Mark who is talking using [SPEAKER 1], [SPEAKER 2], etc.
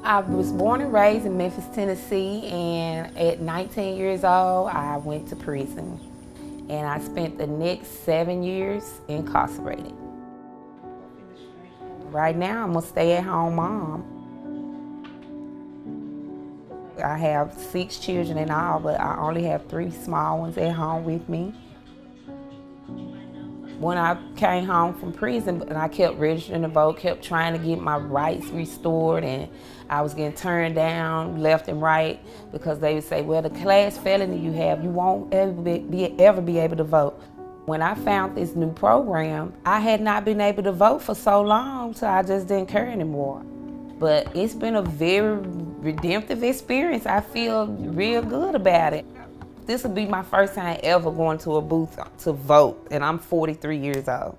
[SPEAKER 1] I was born and raised in Memphis, Tennessee, and at 19 years old, I went to prison. And I spent the next 7 years incarcerated. Right now, I'm a stay-at-home mom. I have 6 children in all, but I only have 3 small ones at home with me. When I came home from prison, and I kept registering to vote, kept trying to get my rights restored, and I was getting turned down left and right because they would say, well, the class felony you have, you won't ever be able to vote. When I found this new program, I had not been able to vote for so long, so I just didn't care anymore. But it's been a very redemptive experience. I feel real good about it. This will be my first time ever going to a booth to vote, and I'm 43 years old.